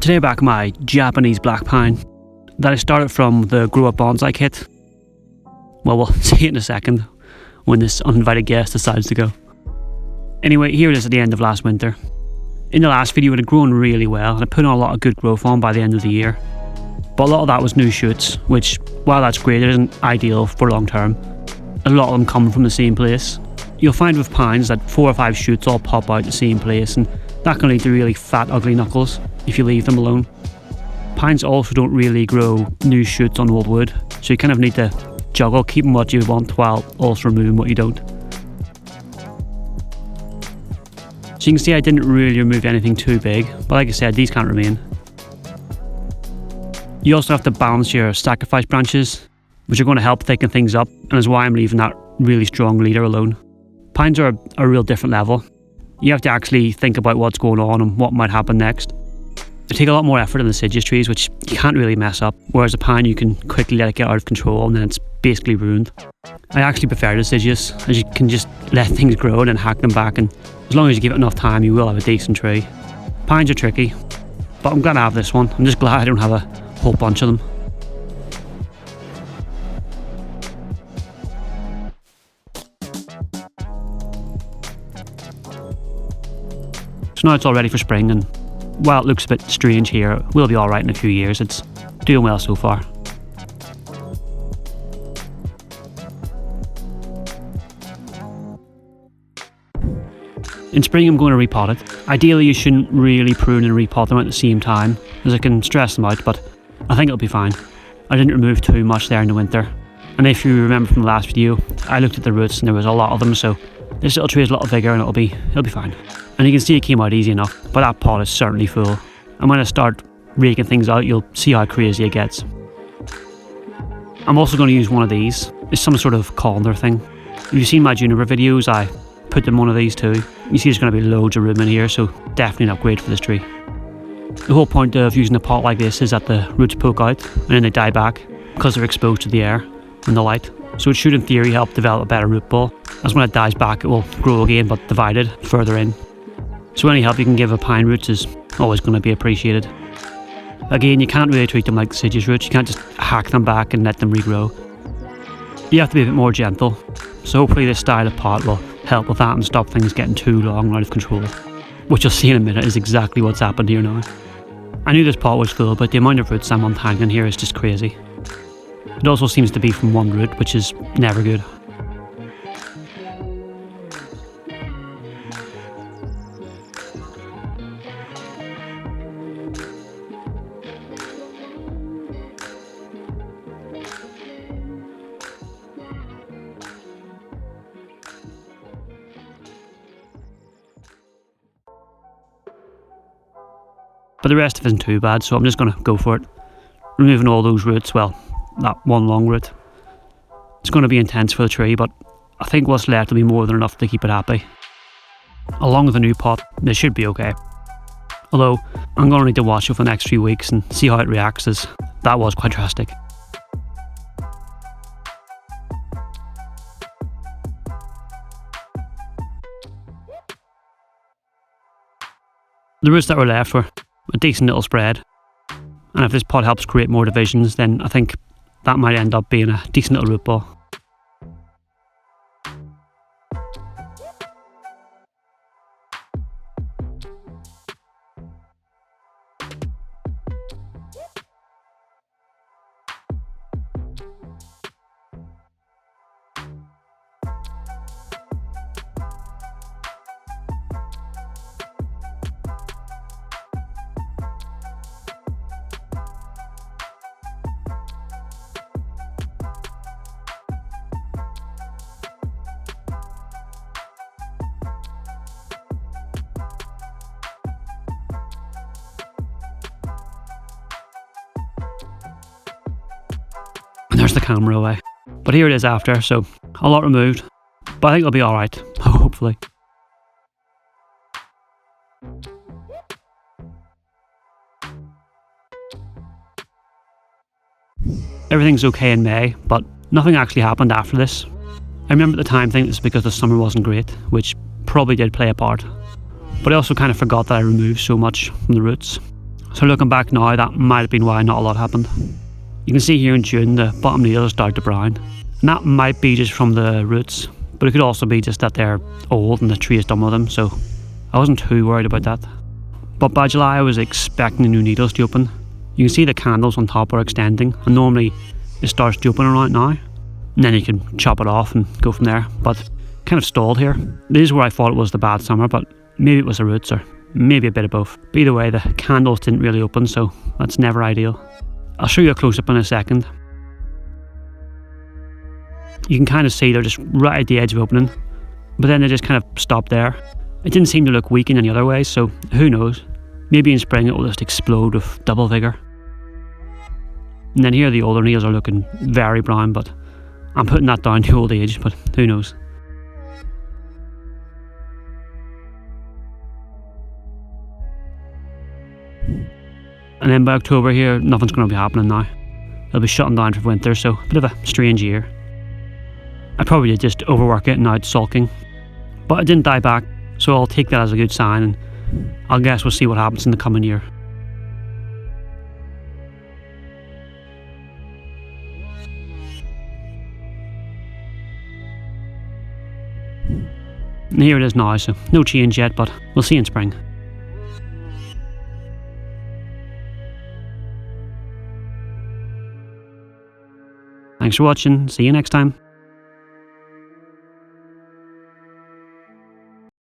Today back my Japanese black pine that I started from the Grow Up Bonsai Kit. Well, we'll see it in a second when this uninvited guest decides to go. Anyway, here it is at the end of last winter. In the last video it had grown really well and I put on a lot of good growth on by the end of the year. But a lot of that was new shoots, which, while that's great, it isn't ideal for long term. A lot of them come from the same place. You'll find with pines that 4 or 5 shoots all pop out the same place, and that can lead to really fat, ugly knuckles if you leave them alone. Pines also don't really grow new shoots on old wood, so you kind of need to juggle keeping what you want while also removing what you don't. So you can see I didn't really remove anything too big, but like I said, these can't remain. You also have to balance your sacrifice branches, which are going to help thicken things up, and is why I'm leaving that really strong leader alone. Pines are a real different level. You have to actually think about what's going on and what might happen next. They take a lot more effort than the deciduous trees, which you can't really mess up, whereas a pine you can quickly let it get out of control and then it's basically ruined. I actually prefer deciduous, as you can just let things grow and then hack them back, and as long as you give it enough time you will have a decent tree. Pines are tricky, but I'm glad I have this one. I'm just glad I don't have a whole bunch of them. So now it's all ready for spring, and while it looks a bit strange here, we'll be alright in a few years. It's doing well so far. In spring I'm going to repot it. Ideally you shouldn't really prune and repot them at the same time, as it can stress them out, but I think it'll be fine. I didn't remove too much there in the winter. And if you remember from the last video, I looked at the roots and there was a lot of them, so this little tree is a lot bigger and it'll be fine. And you can see it came out easy enough, but that pot is certainly full. And when I start raking things out, you'll see how crazy it gets. I'm also going to use one of these. It's some sort of colander thing. If you've seen my juniper videos, I put them in one of these too. You see there's going to be loads of room in here, so definitely an upgrade for this tree. The whole point of using a pot like this is that the roots poke out and then they die back because they're exposed to the air and the light. So it should in theory help develop a better root ball, as when it dies back it will grow again but divided further in. So any help you can give a pine roots is always going to be appreciated. Again, you can't really treat them like deciduous roots. You can't just hack them back and let them regrow. You have to be a bit more gentle. So hopefully this style of pot will help with that and stop things getting too long and out of control. Which you'll see in a minute is exactly what's happened here now. I knew this pot was full, but the amount of roots I'm untangling here is just crazy. It also seems to be from one root, which is never good. But the rest of it isn't too bad, so I'm just going to go for it. Removing all those roots, well, that one long root. It's going to be intense for the tree, but I think what's left will be more than enough to keep it happy. Along with the new pot, this should be okay. Although, I'm going to need to watch it for the next few weeks and see how it reacts, as that was quite drastic. The roots that were left were a decent little spread, and if this pot helps create more divisions, then I think that might end up being a decent little root ball. And there's the camera away. But here it is after, so a lot removed. But I think it'll be alright, hopefully. Everything's okay in May, but nothing actually happened after this. I remember at the time thinking this was because the summer wasn't great, which probably did play a part. But I also kind of forgot that I removed so much from the roots. So looking back now, that might have been why not a lot happened. You can see here in June the bottom needles start to brown, and that might be just from the roots, but it could also be just that they're old and the tree is done with them, so I wasn't too worried about that. But by July I was expecting the new needles to open. You can see the candles on top are extending, and normally it starts to open around now, and then you can chop it off and go from there, but kind of stalled here. This is where I thought it was the bad summer, but maybe it was the roots or maybe a bit of both. But either way, the candles didn't really open, so that's never ideal. I'll show you a close-up in a second. You can kind of see they're just right at the edge of opening, but then they just kind of stop there. It didn't seem to look weak in any other way, so who knows. Maybe in spring it will just explode with double vigour. And then here the older needles are looking very brown, but I'm putting that down to old age, but who knows. And then by October here, nothing's going to be happening now. It'll be shutting down for winter, so a bit of a strange year. I probably did just overwork it and now it's sulking. But it didn't die back, so I'll take that as a good sign, and I guess we'll see what happens in the coming year. And here it is now, so no change yet, but we'll see in spring. Thanks for watching, see you next time.